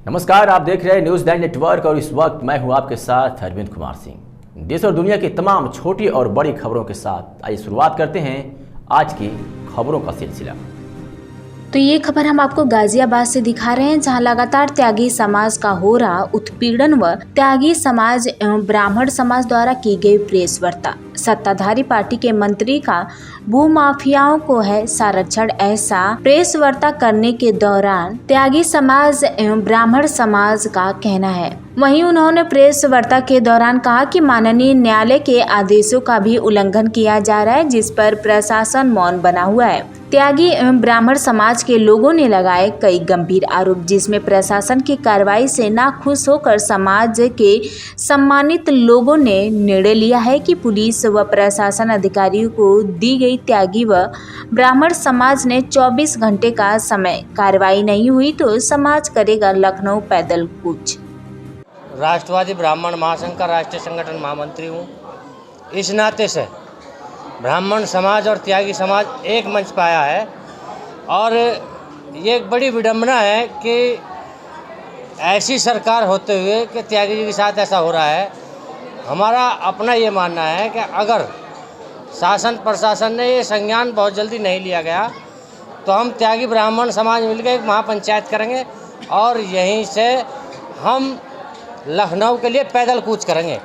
नमस्कार, आप देख रहे हैं न्यूज़ 9 नेटवर्क और इस वक्त मैं हूं आपके साथ अरविंद कुमार सिंह। देश और दुनिया की तमाम छोटी और बड़ी खबरों के साथ आइए शुरुआत करते हैं आज की खबरों का सिलसिला। तो ये खबर हम आपको गाजियाबाद से दिखा रहे हैं, जहां लगातार त्यागी समाज का हो रहा उत्पीड़न व त्यागी समाज एवं ब्राह्मण समाज द्वारा की गई प्रेस वार्ता। सत्ताधारी पार्टी के मंत्री का भूमाफियाओं को है संरक्षण, ऐसा प्रेस वार्ता करने के दौरान त्यागी समाज एवं ब्राह्मण समाज का कहना है। वहीं उन्होंने प्रेस वार्ता के दौरान कहा कि माननीय न्यायालय के आदेशों का भी उल्लंघन किया जा रहा है, जिस पर प्रशासन मौन बना हुआ है। त्यागी एवं ब्राह्मण समाज के लोगों ने लगाए कई गंभीर आरोप, जिसमें प्रशासन की कार्रवाई से नाखुश होकर समाज के सम्मानित लोगों ने निर्णय लिया है कि पुलिस व प्रशासन अधिकारियों को दी गई त्यागी व ब्राह्मण समाज ने 24 घंटे का समय, कार्रवाई नहीं हुई तो समाज करेगा लखनऊ पैदल कूच। राष्ट्रवादी ब्राह्मण महासंघ का राष्ट्रीय संगठन महामंत्री हूँ। इस नाते से ब्राह्मण समाज और त्यागी समाज एक मंच पर आया है और ये एक बड़ी विडंबना है कि ऐसी सरकार होते हुए कि त्यागी जी के साथ ऐसा हो रहा है। हमारा अपना ये मानना है कि अगर शासन प्रशासन ने ये संज्ञान बहुत जल्दी नहीं लिया गया तो हम त्यागी ब्राह्मण समाज मिलकर एक महापंचायत करेंगे और यहीं से हम लखनऊ के लिए पैदल कूच करेंगे।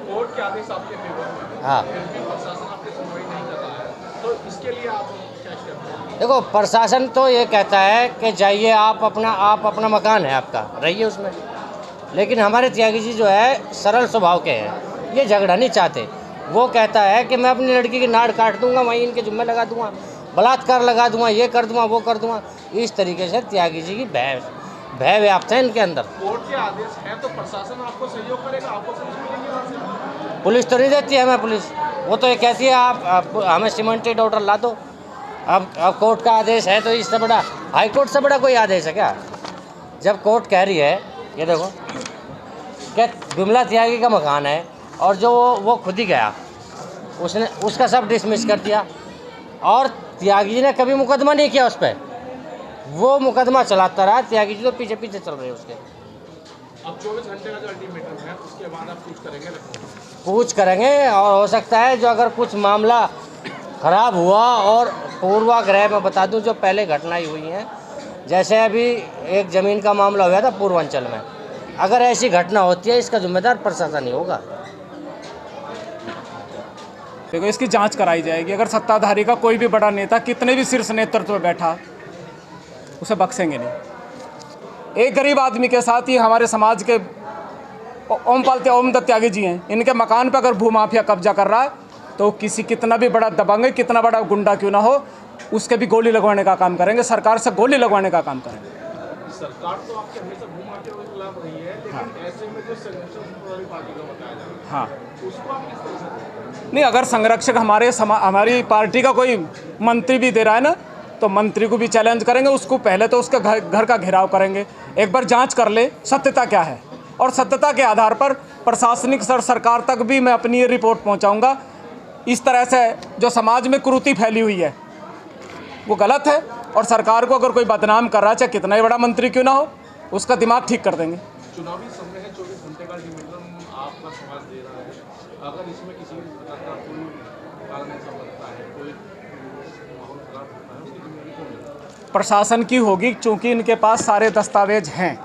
कोर्ट के आदेश आपके फेवर में, हाँ, प्रशासन आपकी सुनवाई नहीं कर रहा है, तो इसके लिए आप क्या स्टेप लेंगे? देखो, प्रशासन तो ये कहता है कि जाइए आप अपना मकान है आपका, रहिए उसमें। लेकिन हमारे त्यागी जी जो है सरल स्वभाव के हैं, ये झगड़ा नहीं चाहते। वो कहता है कि मैं अपनी लड़की की नाड़ काट दूंगा, वहीं इनके जुम्मे लगा दूंगा, बलात्कार लगा दूंगा, ये कर दूंगा, वो कर दूंगा। इस तरीके से त्यागी जी की भय व्याप्त है इनके अंदर। कोर्ट के आदेश है तो प्रशासन आपको सहयोग करेगा, आपको पुलिस मिलेगी वहाँ से? पुलिस तो नहीं देती है हमें पुलिस, वो तो ये कहती है आप हमें सीमेंटेड ऑर्डर ला दो। अब कोर्ट का आदेश है तो इससे बड़ा, हाई कोर्ट से बड़ा कोई आदेश है क्या? जब कोर्ट कह रही है, ये देखो क्या विमला त्यागी का मकान है और जो वो खुद ही गया, उसने उसका सब डिसमिस कर दिया और त्यागी जी ने कभी मुकदमा नहीं किया उस पर, वो मुकदमा चलाता रहा। त्यागी जी तो पीछे पीछे चल रहे हैं उसके। अब 24 घंटे का जो अल्टीमेटम है उसके बाद आप कुछ करेंगे लखनऊ? पूछ करेंगे और हो सकता है जो अगर कुछ मामला खराब हुआ, और पूर्वाग्रह में बता दूं जो पहले घटनाएं हुई हैं, जैसे अभी एक ज़मीन का मामला हुआ था पूर्वांचल में, अगर ऐसी घटना होती है इसका जिम्मेदार प्रशासन ही होगा। देखो, इसकी जांच कराई जाएगी। अगर सत्ताधारी का कोई भी बड़ा नेता कितने भी शीर्ष नेतृत्व में बैठा, उसे बख्शेंगे नहीं। एक गरीब आदमी के साथ ही हमारे समाज के ओम दत्त त्यागी जी हैं, इनके मकान पर अगर भूमाफिया कब्जा कर रहा है तो किसी कितना भी बड़ा दबंग, कितना बड़ा गुंडा क्यों ना हो, उसके भी गोली लगवाने का काम करेंगे, सरकार से गोली लगवाने का काम करेंगे। सरकार तो आपके हमेशा भूमाफिया के खिलाफ रही है, लेकिन हाँ, ऐसे में जो संरक्षण पार्टी का बताया जा रहा है, हाँ, उसको आप किस तरह से देखते हैं? नहीं, अगर संरक्षक हमारी पार्टी का कोई मंत्री भी दे रहा है ना, तो मंत्री को भी चैलेंज करेंगे। उसको पहले तो उसके घर का घेराव करेंगे, एक बार जांच कर ले सत्यता क्या है, और सत्यता के आधार पर प्रशासनिक सरकार तक भी मैं अपनी ये रिपोर्ट पहुंचाऊंगा। इस तरह से जो समाज में कुरीति फैली हुई है वो गलत है, और सरकार को अगर कोई बदनाम कर रहा है, चाहे कितना ही बड़ा मंत्री क्यों ना हो, उसका दिमाग ठीक कर देंगे। चुनावी समय है, 24 घंटे का अल्टीमेटम आपका समाज दे रहा है। अगर इसमें किसी प्रकार का कोई कारण ऐसा बनता है, कोई माहौल खराब होता है, उसकी जिम्मेदारी कौन लेगा? प्रशासन की होगी, क्योंकि इनके पास सारे दस्तावेज हैं,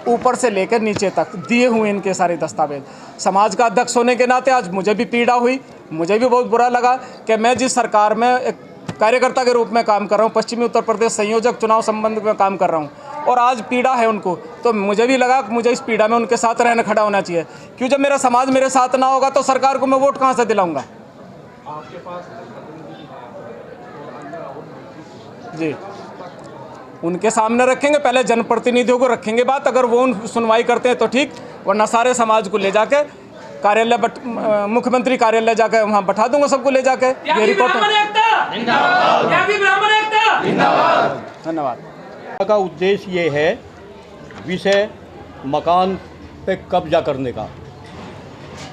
ऊपर से लेकर नीचे तक दिए हुए इनके सारे दस्तावेज। समाज का अध्यक्ष होने के नाते आज मुझे भी पीड़ा हुई, मुझे भी बहुत बुरा लगा कि मैं जिस सरकार में एक कार्यकर्ता के रूप में काम कर रहा हूँ, पश्चिमी उत्तर प्रदेश संयोजक चुनाव संबंध में काम कर रहा हूँ, और आज पीड़ा है उनको, तो मुझे भी लगा कि मुझे इस पीड़ा में उनके साथ रहना खड़ा होना चाहिए। क्यों, जब मेरा समाज मेरे साथ ना होगा तो सरकार को मैं वोट कहाँ से दिलाऊंगा? आपके पास जी, उनके सामने रखेंगे, पहले जनप्रतिनिधियों को रखेंगे बात, अगर वो सुनवाई करते हैं तो ठीक, वरना सारे समाज को ले जाके कार्यालय मुख्यमंत्री कार्यालय जाकर वहाँ बैठा दूंगा सबको ले जाके। ये रिपोर्ट है। धन्यवाद। का उद्देश्य ये है, विषय मकान पे कब्जा करने का।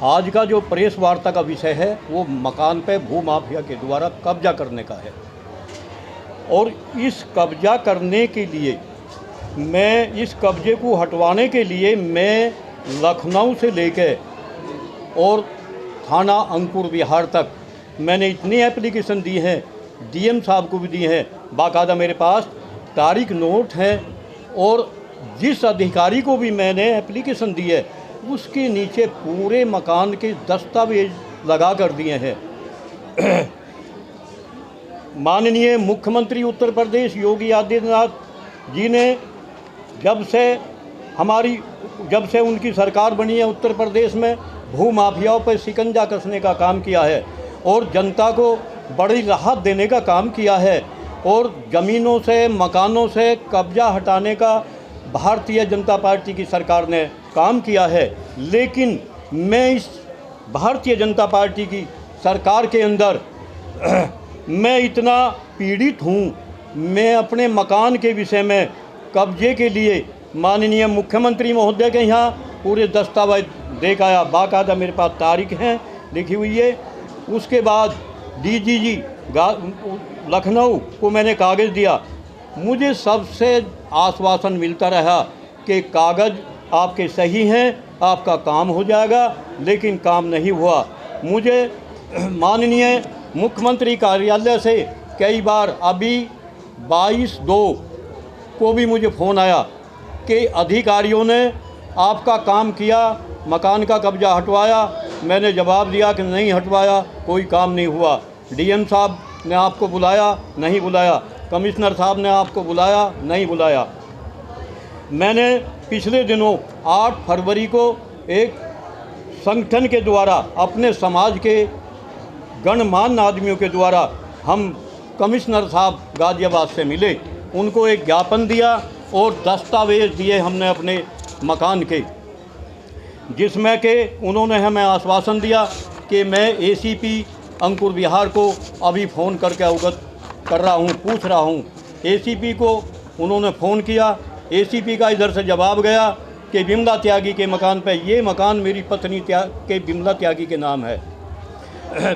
आज का जो प्रेस वार्ता का विषय है वो मकान पे भूमाफिया के द्वारा कब्जा करने का है, और इस कब्जा करने के लिए मैं इस कब्जे को हटवाने के लिए मैं लखनऊ से लेकर और थाना अंकुर विहार तक मैंने इतनी एप्लीकेशन दी हैं, डीएम साहब को भी दी हैं, बाकायदा मेरे पास तारीख नोट है, और जिस अधिकारी को भी मैंने एप्लीकेशन दी है उसके नीचे पूरे मकान के दस्तावेज लगा कर दिए हैं। माननीय मुख्यमंत्री उत्तर प्रदेश योगी आदित्यनाथ जी ने जब से उनकी सरकार बनी है उत्तर प्रदेश में भू माफियाओं पर शिकंजा कसने का काम किया है और जनता को बड़ी राहत देने का काम किया है, और ज़मीनों से मकानों से कब्जा हटाने का भारतीय जनता पार्टी की सरकार ने काम किया है। लेकिन मैं इस भारतीय जनता पार्टी की सरकार के अंदर मैं इतना पीड़ित हूँ। मैं अपने मकान के विषय में कब्जे के लिए माननीय मुख्यमंत्री महोदय के यहाँ पूरे दस्तावेज देख आया, बाकायदा मेरे पास तारीख है लिखी हुई है। उसके बाद डीजीजी लखनऊ को मैंने कागज़ दिया, मुझे सबसे आश्वासन मिलता रहा कि कागज़ आपके सही हैं, आपका काम हो जाएगा, लेकिन काम नहीं हुआ। मुझे माननीय मुख्यमंत्री कार्यालय से कई बार अभी 22/2 को भी मुझे फ़ोन आया कि अधिकारियों ने आपका काम किया, मकान का कब्जा हटवाया। मैंने जवाब दिया कि नहीं हटवाया, कोई काम नहीं हुआ। डीएम साहब ने आपको बुलाया, नहीं बुलाया। कमिश्नर साहब ने आपको बुलाया, नहीं बुलाया। मैंने पिछले दिनों 8 फरवरी को एक संगठन के द्वारा अपने समाज के गणमान्य आदमियों के द्वारा हम कमिश्नर साहब गाजियाबाद से मिले, उनको एक ज्ञापन दिया और दस्तावेज दिए हमने अपने मकान के, जिसमें कि उन्होंने हमें आश्वासन दिया कि मैं एसीपी अंकुर विहार को अभी फ़ोन करके अवगत कर रहा हूँ, पूछ रहा हूँ। एसीपी को उन्होंने फ़ोन किया, एसीपी का इधर से जवाब गया कि बिमला त्यागी के मकान पे, ये मकान मेरी पत्नी के बिमला त्यागी के नाम है,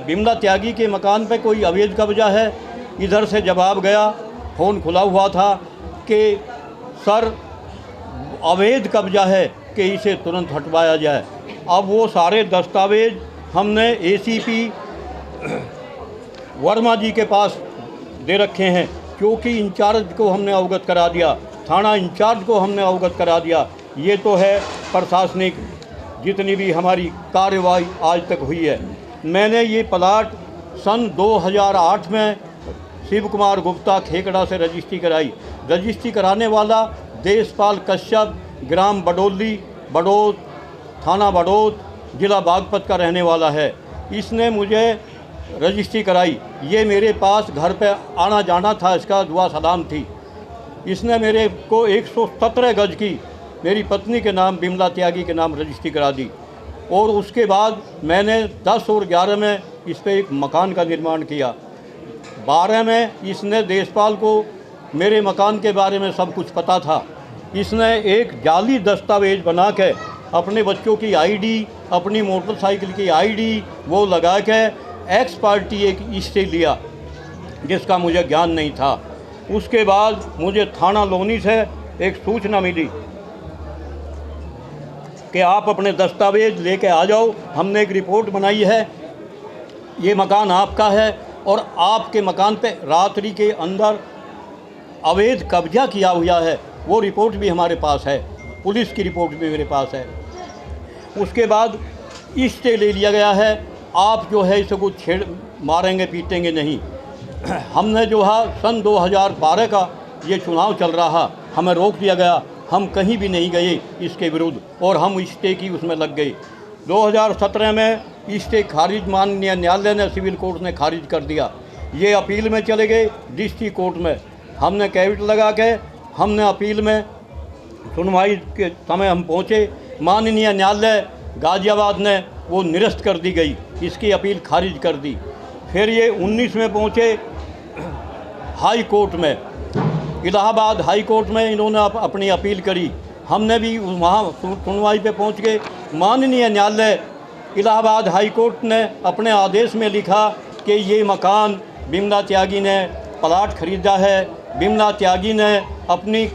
बिमला त्यागी के मकान पे कोई अवैध कब्जा है। इधर से जवाब गया, फ़ोन खुला हुआ था कि सर अवैध कब्जा है कि इसे तुरंत हटवाया जाए। अब वो सारे दस्तावेज हमने एसीपी वर्मा जी के पास दे रखे हैं, क्योंकि इंचार्ज को हमने अवगत करा दिया, थाना इंचार्ज को हमने अवगत करा दिया। ये तो है प्रशासनिक जितनी भी हमारी कार्यवाही आज तक हुई है। मैंने ये प्लाट सन 2008 में शिव कुमार गुप्ता खेकड़ा से रजिस्ट्री कराई। रजिस्ट्री कराने वाला देशपाल कश्यप, ग्राम बडोली, बड़ौद, थाना बड़ौद, ज़िला बागपत का रहने वाला है। इसने मुझे रजिस्ट्री कराई। ये मेरे पास घर पे आना जाना था, इसका दुआ सलाम थी। इसने मेरे को 117 गज की मेरी पत्नी के नाम बिमला त्यागी के नाम रजिस्ट्री करा दी, और उसके बाद मैंने 10 और 11 में इस पर एक मकान का निर्माण किया। 12 में इसने देशपाल को मेरे मकान के बारे में सब कुछ पता था। इसने एक जाली दस्तावेज बना के अपने बच्चों की आईडी, अपनी मोटरसाइकिल की आईडी वो लगा के एक्स पार्टी एक स्टे लिया, जिसका मुझे ज्ञान नहीं था। उसके बाद मुझे थाना लोनी से एक सूचना मिली कि आप अपने दस्तावेज लेके आ जाओ, हमने एक रिपोर्ट बनाई है, ये मकान आपका है और आपके मकान पे रात्रि के अंदर अवैध कब्जा किया हुआ है। वो रिपोर्ट भी हमारे पास है, पुलिस की रिपोर्ट भी मेरे पास है। उसके बाद स्टे ले लिया गया है, आप जो है इसे कुछ छेड़ मारेंगे पीटेंगे नहीं। हमने जो है सन 2012 का ये चुनाव चल रहा, हमें रोक दिया गया, हम कहीं भी नहीं गए इसके विरुद्ध, और हम स्टे की उसमें लग गए। 2017 में स्टे खारिज माननीय न्यायालय ने, सिविल कोर्ट ने खारिज कर दिया। ये अपील में चले गए डिस्ट्रिक्ट कोर्ट में। हमने कैविट लगा के हमने अपील में सुनवाई के समय हम पहुँचे, माननीय न्यायालय गाजियाबाद ने वो निरस्त कर दी गई, इसकी अपील खारिज कर दी। फिर ये 19 में पहुँचे हाई कोर्ट में, इलाहाबाद हाई कोर्ट में इन्होंने अपनी अपील करी। हमने भी वहाँ सुनवाई पे पहुँच गए। माननीय न्यायालय इलाहाबाद हाई कोर्ट ने अपने आदेश में लिखा कि ये मकान बिमला त्यागी ने प्लाट खरीदा है, बिमला त्यागी ने अपनी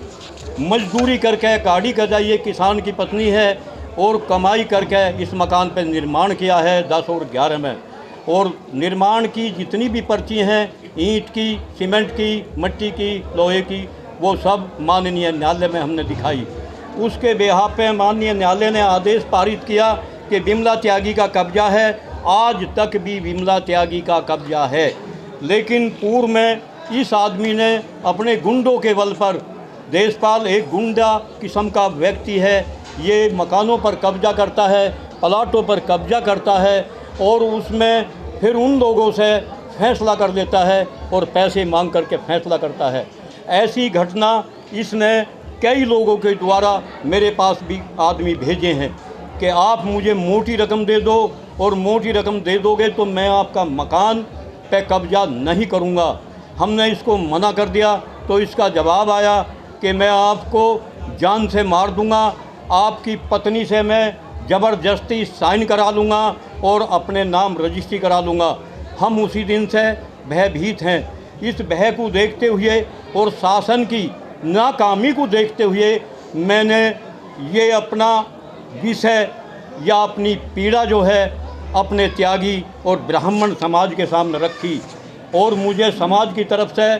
मजदूरी करके गाड़ी का ये किसान की पत्नी है और कमाई करके इस मकान पर निर्माण किया है 10 और 11 में। और निर्माण की जितनी भी पर्ची हैं, ईंट की, सीमेंट की, मिट्टी की, लोहे की, वो सब माननीय न्यायालय में हमने दिखाई। उसके बेहा पे माननीय न्यायालय ने आदेश पारित किया कि विमला त्यागी का कब्जा है। आज तक भी विमला त्यागी का कब्जा है, लेकिन पूर्व में इस आदमी ने अपने गुंडों के बल पर, देशपाल एक गुंडा किस्म का व्यक्ति है, ये मकानों पर कब्जा करता है, प्लाटों पर कब्जा करता है और उसमें फिर उन लोगों से फैसला कर लेता है और पैसे मांग करके फैसला करता है। ऐसी घटना इसने कई लोगों के द्वारा मेरे पास भी आदमी भेजे हैं कि आप मुझे मोटी रकम दे दो और मोटी रकम दे दोगे तो मैं आपका मकान पे कब्जा नहीं करूँगा। हमने इसको मना कर दिया तो इसका जवाब आया कि मैं आपको जान से मार दूँगा, आपकी पत्नी से मैं ज़बरदस्ती साइन करा लूँगा और अपने नाम रजिस्ट्री करा लूँगा। हम उसी दिन से भयभीत हैं। इस भय को देखते हुए और शासन की नाकामी को देखते हुए मैंने ये अपना विषय या अपनी पीड़ा जो है अपने त्यागी और ब्राह्मण समाज के सामने रखी और मुझे समाज की तरफ से